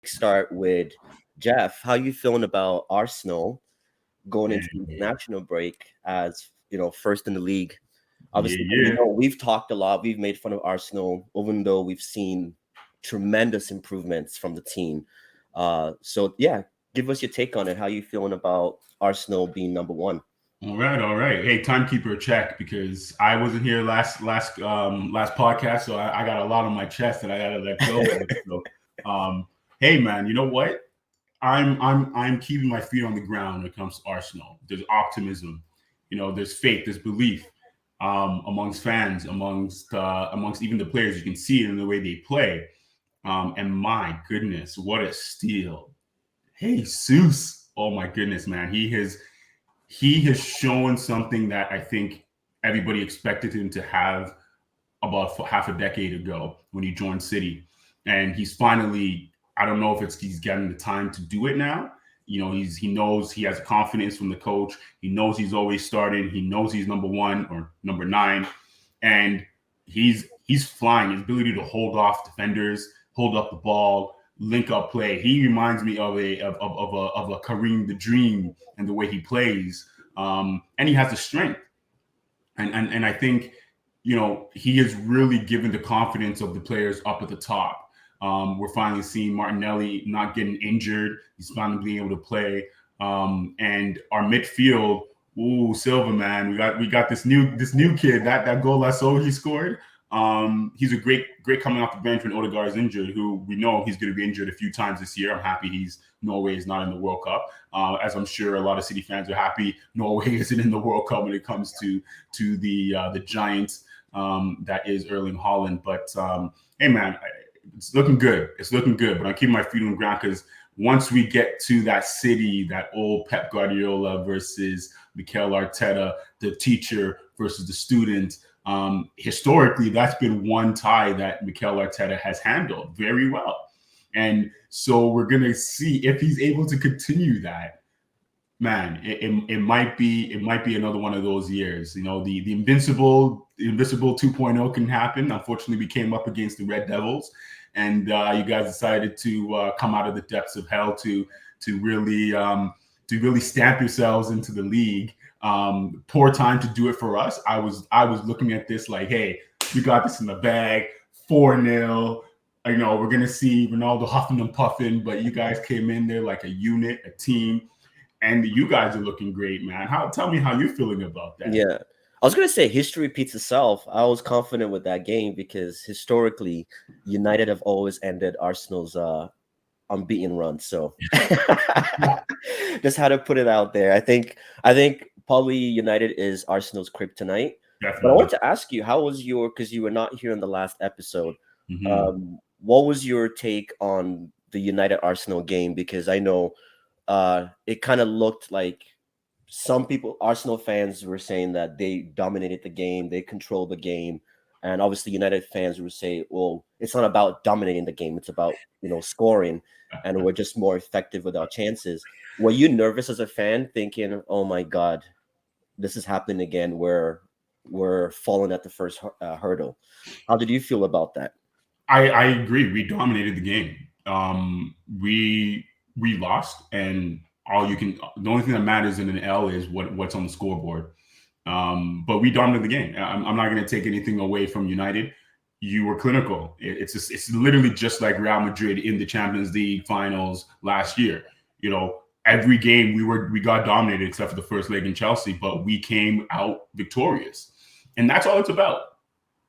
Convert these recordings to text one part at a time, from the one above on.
kickstart with Jeff. How you feeling about Arsenal going into the Yeah, international break as first in the league? Obviously, yeah. we've talked a lot. We've made fun of Arsenal, even though we've seen tremendous improvements from the team. So yeah, give us your take on it. How you feeling about Arsenal being number one? All right. Hey, timekeeper, check because I wasn't here last podcast, so I got a lot on my chest that I got to let go of. So, hey, man, you know what? I'm keeping my feet on the ground when it comes to Arsenal. There's optimism, there's faith, there's belief amongst fans, amongst even the players. You can see it in the way they play. And my goodness, what a steal! Hey, Jesus! Oh my goodness, man, he has shown something that I think everybody expected him to have about half a decade ago when he joined City, and he's finally. I don't know if he's getting the time to do it now. He knows he has confidence from the coach. He knows he's always starting. He knows he's number one or number nine, and he's flying. His ability to hold off defenders, hold up the ball, link up play. He reminds me of a Kareem the Dream and the way he plays. And he has the strength. And I think, he has really given the confidence of the players up at the top. We're finally seeing Martinelli not getting injured. He's finally being able to play. And our midfield, ooh, Silva, man, we got this new kid. That goal I saw he scored. He's a great coming off the bench when Odegaard is injured, who we know he's going to be injured a few times this year. I'm happy Norway is not in the World Cup, as I'm sure a lot of City fans are happy Norway isn't in the World Cup when it comes to the giants that is Erling Haaland. But hey, man, it's looking good. It's looking good. But I'm keeping my feet on the ground because once we get to that City, that old Pep Guardiola versus Mikel Arteta, the teacher versus the student. Historically, that's been one tie that Mikel Arteta has handled very well. And so we're going to see if he's able to continue that. Man, it might be another one of those years. The invincible 2.0 can happen. Unfortunately, we came up against the Red Devils, and you guys decided to come out of the depths of hell to really stamp yourselves into the league. Poor time to do it for us. I was looking at this like, hey, we got this in the bag, 4-0. We're gonna see Ronaldo huffing and puffing, but you guys came in there like a unit, a team, and you guys are looking great, man. Tell me how you're feeling about that. Yeah, I was gonna say history repeats itself. I was confident with that game because historically, United have always ended Arsenal's unbeaten run. So just how to put it out there. I think probably United is Arsenal's kryptonite. Definitely. But I wanted to ask you, how was because you were not here in the last episode. Mm-hmm. What was your take on the United Arsenal game? Because I know it kind of looked like some people, Arsenal fans, were saying that they dominated the game, they controlled the game. And obviously United fans would say, well, it's not about dominating the game, it's about scoring, and we're just more effective with our chances. Were you nervous as a fan thinking, oh my God, this is happening again, where we're falling at the first hurdle? How did you feel about that? I agree. We dominated the game. We lost, and the only thing that matters in an L is what's on the scoreboard. But we dominated the game. I'm not going to take anything away from United. You were clinical. It's literally just like Real Madrid in the Champions League finals last year. Every game we got dominated except for the first leg in Chelsea, but we came out victorious, and that's all it's about.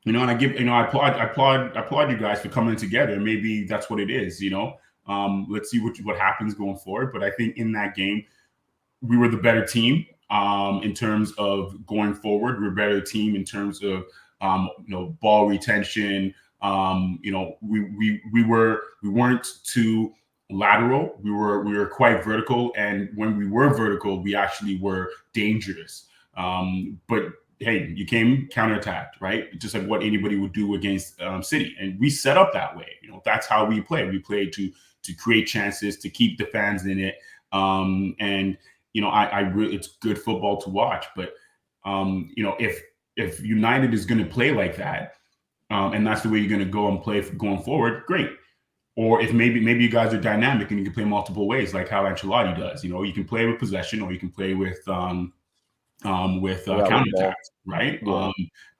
And I applaud you guys for coming together. Maybe that's what it is. Let's see what happens going forward. But I think in that game, we were the better team in terms of going forward. We're a better team in terms of ball retention. We weren't too lateral. We were quite vertical, and when we were vertical, we actually were dangerous. But hey, you came counterattacked, right? Just like what anybody would do against City, and we set up that way. That's how we play. We play to create chances, to keep the fans in it, and I really, it's good football to watch. But if United is going to play like that, and that's the way you're going to go and play going forward, great. Or if maybe you guys are dynamic and you can play multiple ways, like how Ancelotti does. You know, you can play with possession, or you can play with Without the ball. counterattacks, right? Yeah.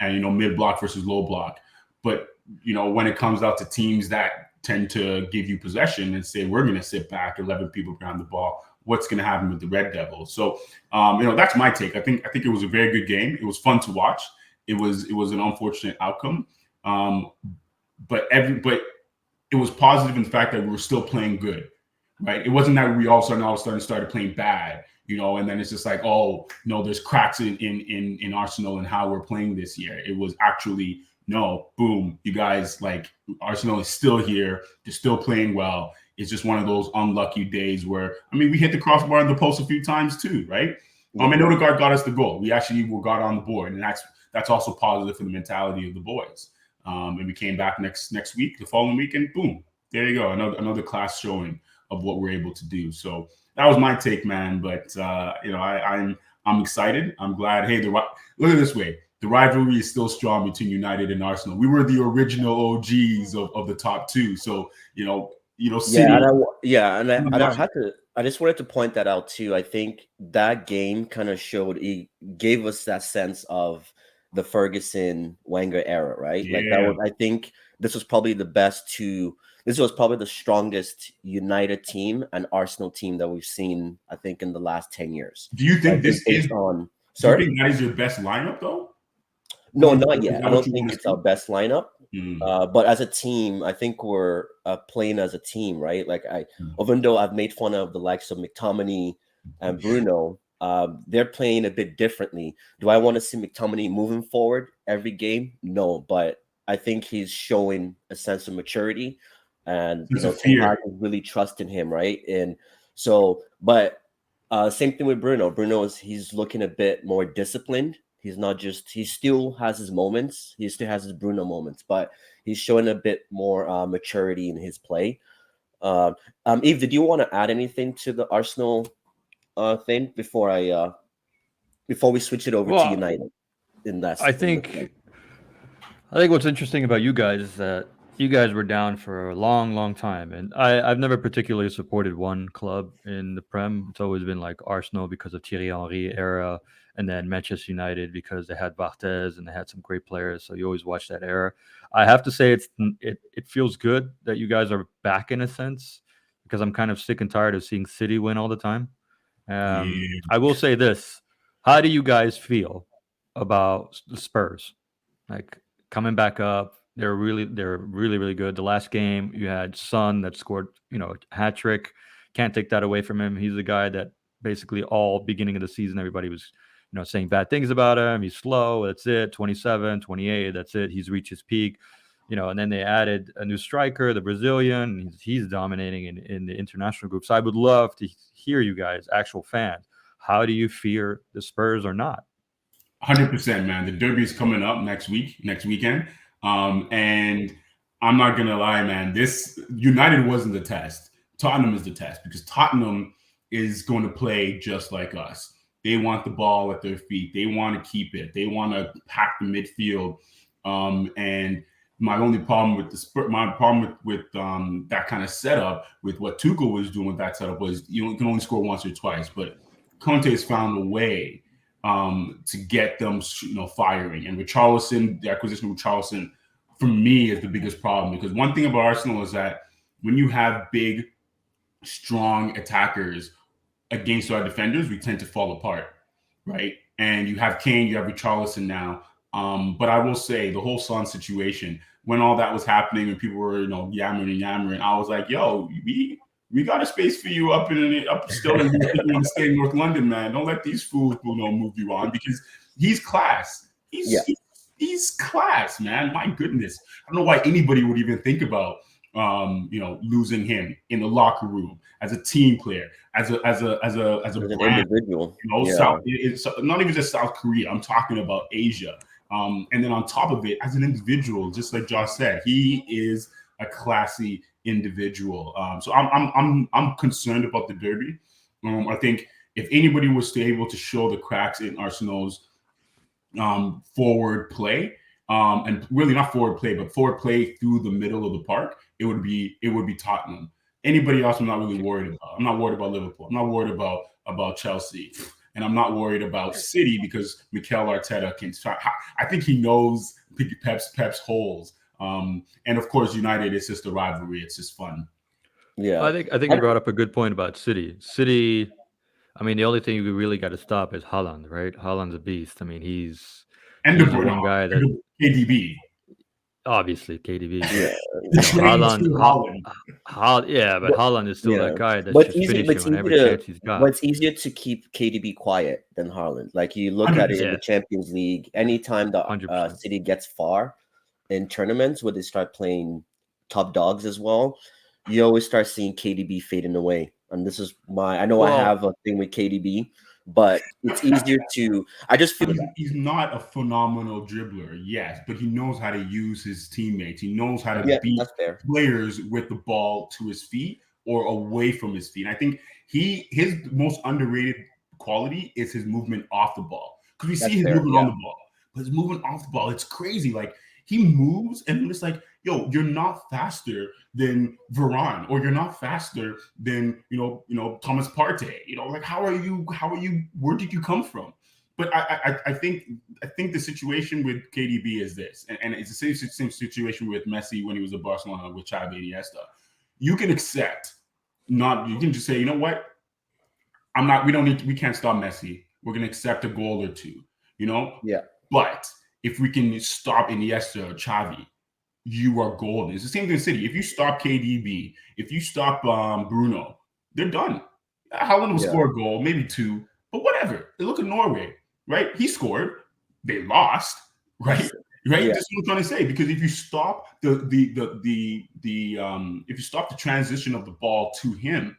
And mid block versus low block. But when it comes out to teams that tend to give you possession and say we're going to sit back 11 people behind the ball, what's going to happen with the Red Devils? So that's my take. I think it was a very good game. It was fun to watch. It was an unfortunate outcome, but it was positive in the fact that we were still playing good, right? It wasn't that we all of a sudden started playing bad, and then it's just like, oh, no, there's cracks in Arsenal and how we're playing this year. It was actually, no, boom, you guys, like, Arsenal is still here. They're still playing well. It's just one of those unlucky days where, we hit the crossbar and the post a few times too, right? Yeah. And Odegaard got us the goal. We actually got on the board, and that's also positive for the mentality of the boys. And we came back next week, the following week, and boom, there you go, another class showing of what we're able to do. So that was my take, man. But I'm excited. I'm glad. Hey, look at it this way: the rivalry is still strong between United and Arsenal. We were the original OGs of the top two. So City. I just wanted to point that out too. I think that game kind of it gave us that sense of the Ferguson Wenger era, right? Yeah. I think this was probably the strongest United team and Arsenal team that we've seen, I think, in the last 10 years. Do you think Do you think that is your best lineup though? No, not yet. I don't think it's our best lineup. But as a team, I think we're playing as a team, right? Even though I've made fun of the likes of McTominay and Bruno, they're playing a bit differently. Do I want to see McTominay moving forward every game? No, but I think he's showing a sense of maturity, and Ten Hag is really trusting him, right? And so, but same thing with Bruno. He's looking a bit more disciplined. He still has his moments. He still has his Bruno moments, but he's showing a bit more maturity in his play. Eve, did you want to add anything to the Arsenal thing before we switch it over to United? I think what's interesting about you guys is that you guys were down for a long, long time, and I've never particularly supported one club in the Prem. It's always been like Arsenal because of Thierry Henry era, and then Manchester United because they had Barthez and they had some great players. So you always watch that era. I have to say it feels good that you guys are back in a sense, because I'm kind of sick and tired of seeing City win all the time. I will say this: how do you guys feel about the Spurs? Like, coming back up, they're really, really good. The last game you had Son that scored, a hat trick. Can't take that away from him. He's the guy that basically all beginning of the season everybody was, saying bad things about him. He's slow. That's it. 27, 28. That's it. He's reached his peak. And then they added a new striker, the Brazilian. He's dominating in the international group. So I would love to hear you guys, actual fans. How do you fear the Spurs or not? 100%, man. The Derby is coming up next weekend. And I'm not going to lie, man. This United wasn't the test. Tottenham is the test, because Tottenham is going to play just like us. They want the ball at their feet. They want to keep it. They want to pack the midfield. And my only problem with that kind of setup, with what Tuchel was doing with that setup, was you can only score once or twice. But Conte has found a way to get them, firing. And Richarlison, the acquisition of Richarlison, for me, is the biggest problem. Because one thing about Arsenal is that when you have big, strong attackers against our defenders, we tend to fall apart, right? And you have Kane, you have Richarlison now. But I will say, the whole Son situation, when all that was happening and people were, yammering, I was like, yo, we got a space for you up still in the state of North London, man. Don't let these fools, move you on, because he's class. He's class, man. My goodness. I don't know why anybody would even think about losing him in the locker room, as a team player, as a brand, individual. It's not even just South Korea. I'm talking about Asia. And then on top of it, as an individual, just like Josh said, he is a classy individual. So I'm concerned about the Derby. I think if anybody was able to show the cracks in Arsenal's forward play, and really not forward play, but forward play through the middle of the park, it would be Tottenham. Anybody else, I'm not really worried about. I'm not worried about Liverpool. I'm not worried about Chelsea, and I'm not worried about City because Mikel Arteta can try. I think he knows Pep's holes. And of course, United, it's just a rivalry. It's just fun. Yeah, I think you brought up a good point about City. City, I mean, the only thing you really got to stop is Haaland, right? Haaland's a beast. I mean, he's And the the one guy that KDB. obviously KDB. yeah. The train to Haaland. Yeah, but Haaland is still Yeah, that guy that's but just easy. But it's finishing on easy every to. chance he's But got. it's easier to keep KDB quiet than Haaland. Like you look at it in 100%. the Champions League. Anytime the 100%. City gets far in tournaments where they start playing top dogs as well, you always start seeing KDB fading away. And this is I know I Well, have a thing with KDB, but it's easier to. I just feel that. He's not a phenomenal dribbler, yes, but he knows how to use his teammates. He knows how to Yeah, beat that's fair. players with the ball to his feet or away from his feet. I think his most underrated quality is his movement off the ball, because we That's see his fair, movement yeah. on the ball, but his movement off the ball, it's crazy. Like he moves and it's like, yo, you're not faster than Varane, or you're not faster than you know Thomas Partey. You know, like how are you? Where did you come from? But I think the situation with KDB is this, and it's the same situation with Messi when he was at Barcelona with Xavi and Iniesta. You can accept you can just say, you know what, we can't stop Messi. We're gonna accept a goal or two, you know? Yeah. But if we can stop Iniesta or Xavi, you are golden. It's the same thing in City. If you stop KDB, if you stop Bruno, they're done. Haaland will score a goal, maybe two, but whatever. Look at Norway, right? He scored. They lost, right? Right? Yeah. That's what I'm trying to say. Because if you stop if you stop the transition of the ball to him,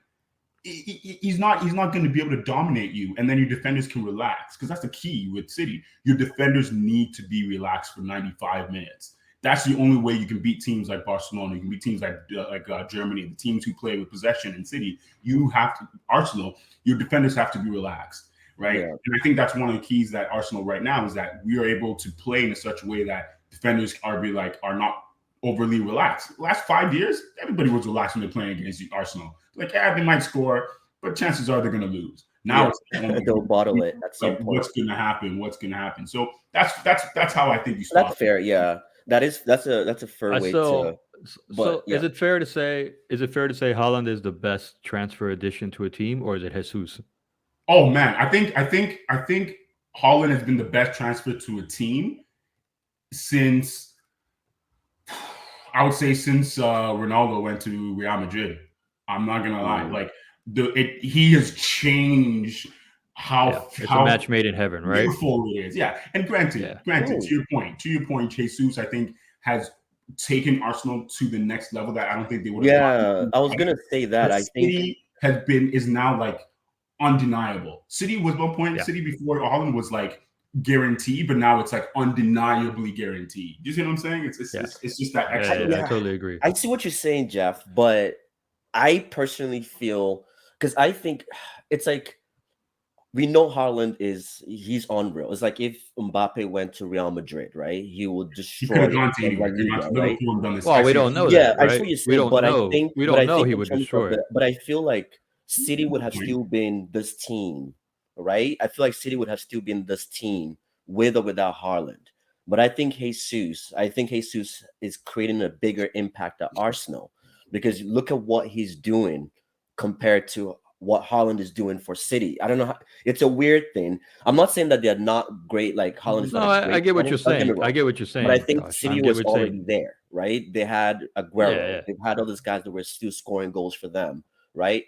he's not going to be able to dominate you, and then your defenders can relax, because that's the key with City. Your defenders need to be relaxed for 95 minutes. That's the only way you can beat teams like Barcelona. You can beat teams like Germany, the teams who play with possession in City. You have to Arsenal. Your defenders have to be relaxed, right? Yeah. And I think that's one of the keys that Arsenal right now is that we are able to play in such a way that defenders are not overly relaxed. The last 5 years, everybody was relaxed when they're playing against Arsenal. Like, yeah, they might score, but chances are they're going to lose. Now it's they'll bottle it at some point. What's going to happen? So that's how I think you stop. That's fair. Yeah, that's a fair way to. So is it fair to say Haaland is the best transfer addition to a team, or is it Jesus? Oh man, I think Haaland has been the best transfer to a team since Ronaldo went to Real Madrid. I'm not gonna lie, like he has changed it's a match made in heaven, right? Beautiful it is, yeah. And granted, to your point, Jesus, I think, has taken Arsenal to the next level that I don't think they would have. Yeah, I was gonna say that. I think City is now like undeniable. City was one point. City before Haaland was like guaranteed, but now it's like undeniably guaranteed. You see what I'm saying? It's just that extra. Yeah, I totally agree. I see what you're saying, Jeff, but I personally feel, because I think it's like, we know Haaland he's unreal. It's like if Mbappe went to Real Madrid, right? He would destroy La Liga, right? Well, we don't know that. Yeah, right? I see what you're saying, but I think we don't know he would destroy it. But I feel like City would have still been this team, right? I feel like City would have still been this team with or without Haaland. But I think Jesus is creating a bigger impact at Arsenal, because look at what he's doing compared to what Haaland is doing for City. I don't know. It's a weird thing. I'm not saying that they're not great. Like Haaland is not great. I get what you're saying. I get what you're saying. But I think City was already there, right? They had Aguero. They've had all these guys that were still scoring goals for them, right?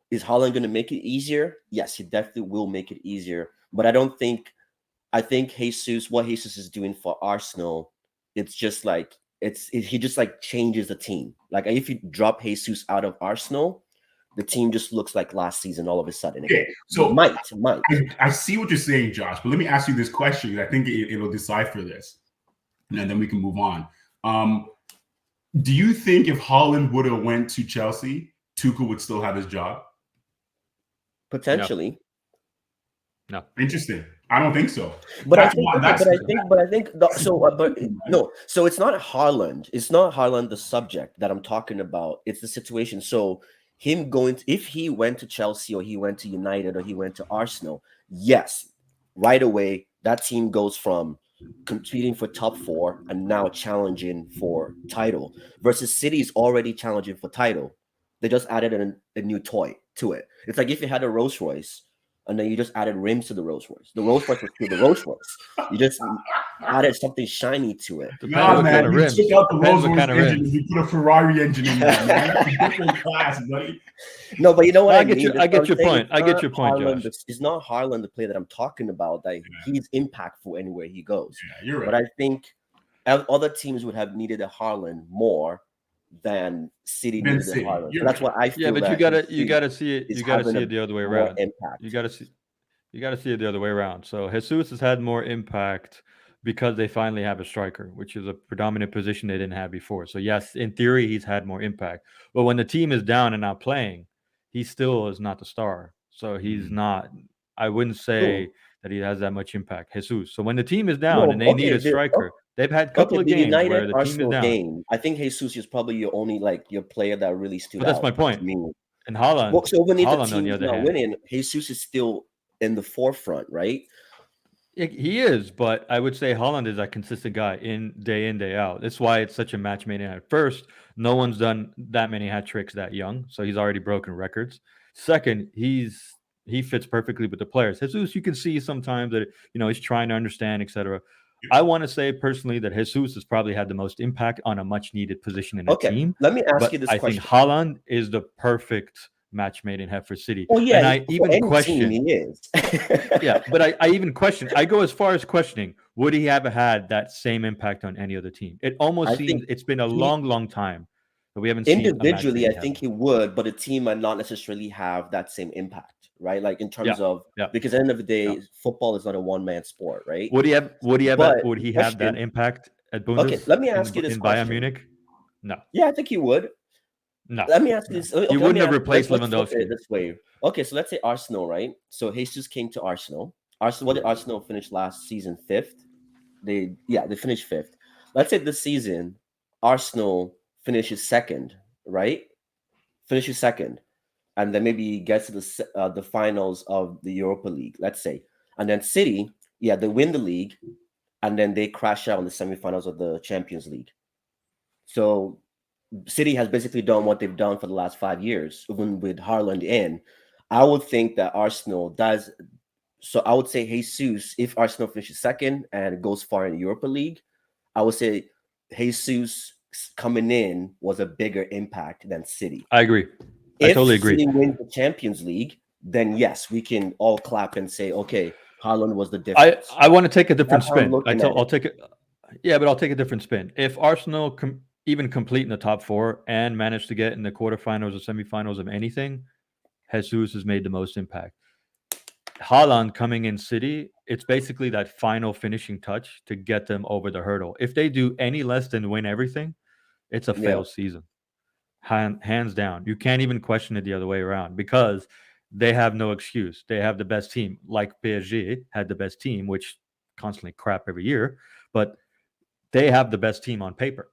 Is Haaland going to make it easier? Yes, he definitely will make it easier. But I think Jesus, what Jesus is doing for Arsenal, it's just like, he just like changes the team. Like if you drop Jesus out of Arsenal, the team just looks like last season all of a sudden. Okay, so might. I see what you're saying, Josh, but let me ask you this question. I think it'll decipher this, and then we can move on. Do you think if Haaland would have went to Chelsea, Tuchel would still have his job? Potentially. No. Interesting. I don't think so. But I That's think why. okay, That's but no. So it's not Haaland. It's not Haaland the subject that I'm talking about. It's the situation. So him going to, if he went to Chelsea or he went to United or he went to Arsenal, yes, right away that team goes from competing for top four and now challenging for title versus City's already challenging for title. They just added a new toy to it. It's like if you had a Rolls Royce and then you just added rims to the Rolls Royce. The Rolls Royce was still the Rolls Royce. You just added something shiny to it. Depends nah, what kind man. of You rims. took out the Depends Rolls what Royce kind of engine and rims. you put a Ferrari engine in there, man. That's a different class, buddy. No, but you know what No, I mean. I get your Saying point. I get your point, Josh. It's not Haaland the player that I'm talking about. That he's impactful anywhere he goes. Yeah, you're right. But I think other teams would have needed a Haaland more than City Than needed a City. Haaland. So You're that's right. what I feel. Yeah, but that you gotta see it. is You gotta having see a it the other way more around. impact. You gotta see it the other way around. So Jesus has had more impact because they finally have a striker, which is a predominant position they didn't have before. So yes, in theory, he's had more impact. But when the team is down and not playing, he still is not the star. So he's not. I wouldn't say No, that he has that much impact, Jesus. So when the team is down and no, they need okay, a striker, they've had a couple of the games United where the team is Arsenal down. game. I think Jesus is probably your only your player that really stood But that's out my to point. me. And Well, so even if the Haaland on team the is other not hand, winning, Jesus is still in the forefront, right? he is, but I would say Holland is a consistent guy in, day out. That's why it's such a match made in heaven. First, no one's done that many hat tricks that young, so he's already broken records. Second, he fits perfectly with the players. Jesus, you can see sometimes that he's trying to understand, etc. I want to say personally that Jesus has probably had the most impact on a much needed position in a Okay, team, let me ask you but this I think question. Haaland is the perfect match made in heaven for City. Oh yeah, And I for even any team question. he is. Yeah, but I even question. I go as far as questioning: would he have had that same impact on any other team? It almost I seems think it's been a he long, long time that we haven't seen a match individually, made I in think heaven. he would, but a team might not necessarily have that same impact, right? Like in Yeah, terms of yeah, because at the end of the yeah. day, football is not a one man sport, right? Would he have? But Would the he have that question, impact at okay, Bundes let me ask you this in Bayern question. Munich? No, Yeah, I think he would. no, Let me ask you no. this. He Okay, let me wouldn't have ask. replaced Let's flip it Lewandowski. this way. Okay, so let's say Arsenal, right? So Jesus came to Arsenal. Arsenal, what did Arsenal finish last season? Fifth. They finished fifth. Let's say this season, Arsenal finishes second, right? Finishes second, and then maybe gets to the finals of the Europa League. Let's say, and then City, yeah, they win the league, and then they crash out in the semifinals of the Champions League. So City has basically done what they've done for the last 5 years, even with Haaland in. I would think that Arsenal does. So I would say Jesus, if Arsenal finishes second and goes far in the Europa League, I would say Jesus coming in was a bigger impact than City. I agree. I If totally agree. City wins the Champions League, then yes, we can all clap and say, okay, Haaland was the difference. I want to take a different That's how I'm spin. looking at I'll it. take it. Yeah, but I'll take a different spin. If Arsenal even complete in the top four and manage to get in the quarterfinals or semifinals of anything, Jesus has made the most impact. Haaland coming in City, it's basically that final finishing touch to get them over the hurdle. If they do any less than win everything, it's a Yeah, failed season. Hands down. You can't even question it the other way around because they have no excuse. They have the best team, like PSG had the best team, which constantly crap every year, but they have the best team on paper.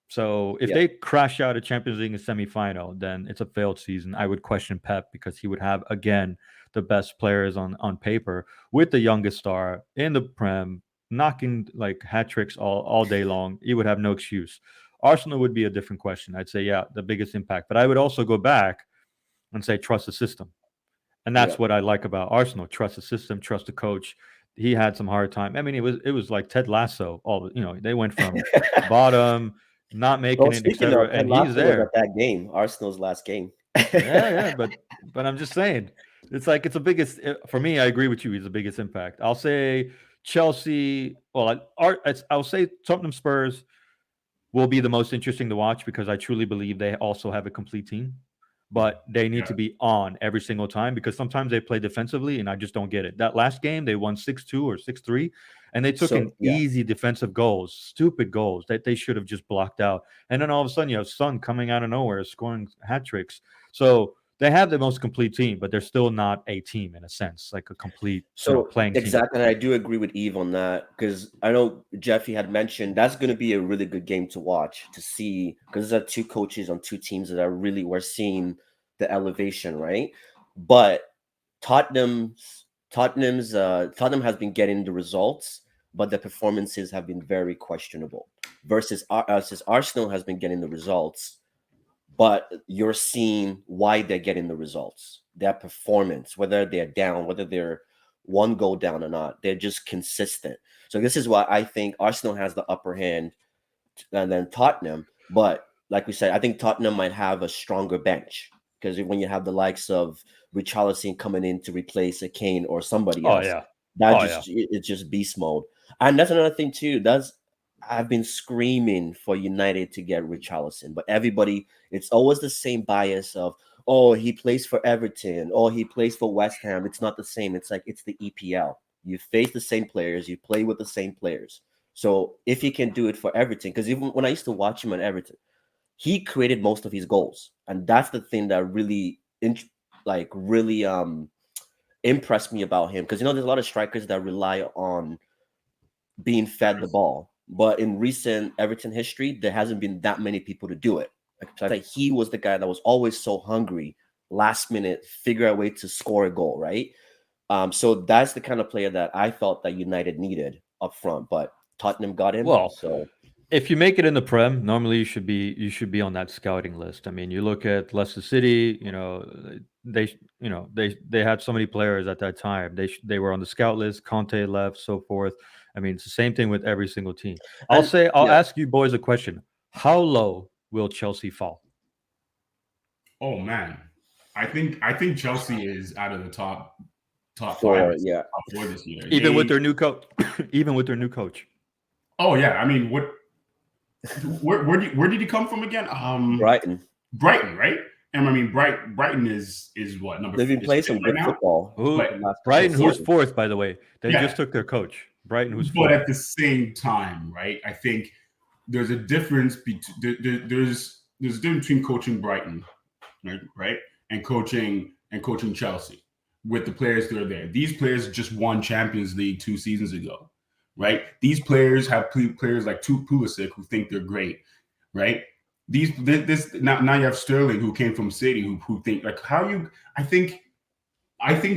So if yeah, they crash out a Champions League semifinal, then it's a failed season. I would question Pep because he would have again the best players on paper with the youngest star in the Prem, knocking like hat tricks all day long. He would have no excuse. Arsenal would be a different question. I'd say, yeah, the biggest impact. But I would also go back and say trust the system. And yeah. that's what I like about Arsenal. Trust the system, trust the coach. He had some hard time. I mean, it was like Ted Lasso. They went from bottom, not making Well, it, speaking of, etc. Ted And he's Lasso was at there. that game, Arsenal's last game. Yeah, but I'm just saying, it's like it's the biggest for me. I agree with you. He's the biggest impact. I'll say Chelsea. Well, I'll say Tottenham Spurs will be the most interesting to watch because I truly believe they also have a complete team. But they need Yeah. to be on every single time because sometimes they play defensively and I just don't get it. That last game they won 6-2 or 6-3 and they took So in yeah, easy defensive goals, stupid goals that they should have just blocked out. And then all of a sudden you have Son coming out of nowhere scoring hat tricks. So they have the most complete team, but they're still not a team in a sense, like a complete, So playing team. exactly, and I do agree with Eve on that because I know Jeffy had mentioned that's going to be a really good game to watch to see because there's two coaches on two teams that are really we're seeing the elevation, right? But Tottenham has been getting the results, but the performances have been very questionable. Versus Arsenal has been getting the results, but you're seeing why they're getting the results. Their performance, whether they're down, whether they're one goal down or not, they're just consistent. So this is why I think Arsenal has the upper hand and then Tottenham. But like we said, I think Tottenham might have a stronger bench because when you have the likes of Richarlison coming in to replace a Kane or somebody Oh else, yeah, that oh yeah. it's just beast mode. And that's another thing too. That's I've been screaming for United to get Richarlison, but everybody, it's always the same bias of, oh, he plays for Everton, or he plays for West Ham. It's not the same. It's like it's the EPL. You face the same players, you play with the same players. So if he can do it for Everton, because even when I used to watch him at Everton, he created most of his goals, and that's the thing that really, really impressed me about him. Because there's a lot of strikers that rely on being fed the ball, but in recent Everton history, there hasn't been that many people to do it. Like he was the guy that was always so hungry, last minute, figure a way to score a goal, right? So that's the kind of player that I felt that United needed up front, but Tottenham got him. Well, So if you make it in the Prem, normally you should be on that scouting list. I mean, you look at Leicester City. They had so many players at that time. They were on the scout list. Conte left, so forth. I mean, it's the same thing with every single team. I'll yeah, ask you boys a question. How low will Chelsea fall? Oh man, I think Chelsea is out of the top five, for yeah, top four this year. Even with their new coach, even with their new coach. Oh yeah, I mean, where did he come from again? Brighton. Brighton, right? And I mean, Brighton is what number They've been is playing fifth some right good now? football. Who? But The last couple Brighton, of who's seasons. fourth, by the way. They Yeah. just took their coach. Brighton, who's But fourth. at the same time, right? I think there's a difference between there's a difference between coaching Brighton, right, and coaching Chelsea with the players that are there. These players just won Champions League 2 seasons ago, right? These players have players like Pulisic who think they're great, right? Now you have Sterling who came from City who think like how you. I think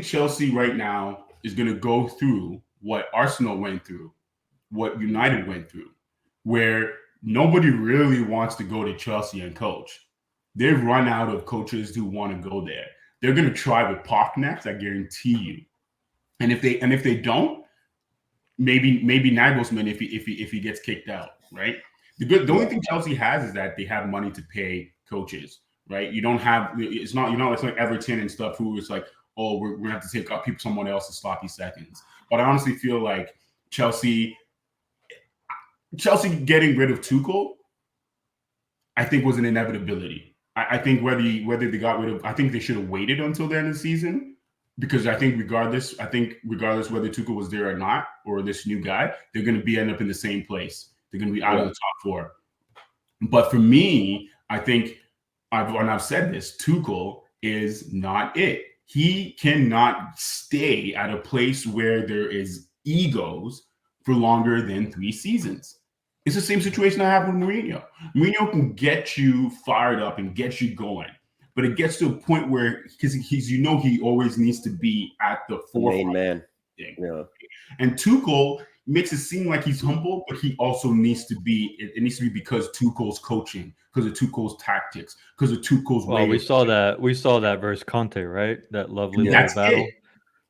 Chelsea right now is going to go through what Arsenal went through, what United went through, where nobody really wants to go to Chelsea and coach. They've run out of coaches who want to go there. They're going to try with Park next, I guarantee you. And if they don't, maybe Nagelsmann if he gets kicked out, right? The only thing Chelsea has is that they have money to pay coaches, right? You don't have it's not it's like Everton and stuff who is like, oh, we're gonna have to take up someone else's sloppy seconds. But I honestly feel like Chelsea getting rid of Tuchel, I think was an inevitability. I think whether they got rid of, I think they should have waited until the end of the season because I think regardless whether Tuchel was there or not, or this new guy, they're going to end up in the same place. They're going to be out of the top four. But for me, I think I've said this, Tuchel is not it. He cannot stay at a place where there is egos for longer than 3 seasons. It's the same situation I have with Mourinho. Mourinho can get you fired up and get you going, but it gets to a point where because he always needs to be at the forefront. Main man. Yeah. And Tuchel makes it seem like he's humble, but he also needs to be. It needs to be because Tuchel's coaching, because of Tuchel's tactics, because of Tuchel's way. Well, we saw that versus Conte, right? That lovely little That's battle. it.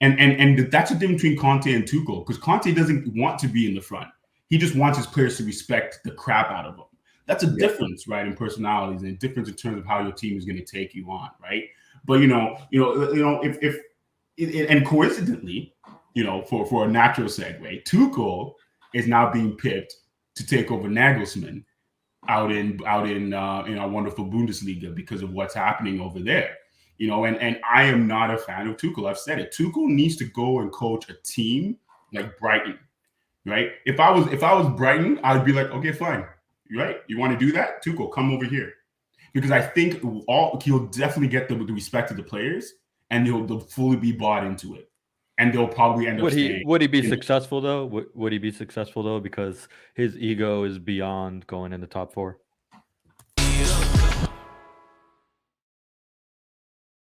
And that's the difference between Conte and Tuchel, because Conte doesn't want to be in the front. He just wants his players to respect the crap out of him. That's a difference, right, in personalities and a difference in terms of how your team is going to take you on, right? But if and coincidentally, for a natural segue, Tuchel is now being picked to take over Nagelsmann out in our wonderful Bundesliga because of what's happening over there. And I am not a fan of Tuchel. I've said it. Tuchel needs to go and coach a team like Brighton. Right? If I was Brighton, I'd be like, okay, fine. Right? You want to do that? Tuchel, come over here. because I think he'll definitely get the respect of the players, and they'll fully be bought into it, and they'll probably end up staying. Would he be successful though? Would he be successful though? Because his ego is beyond going in the top 4.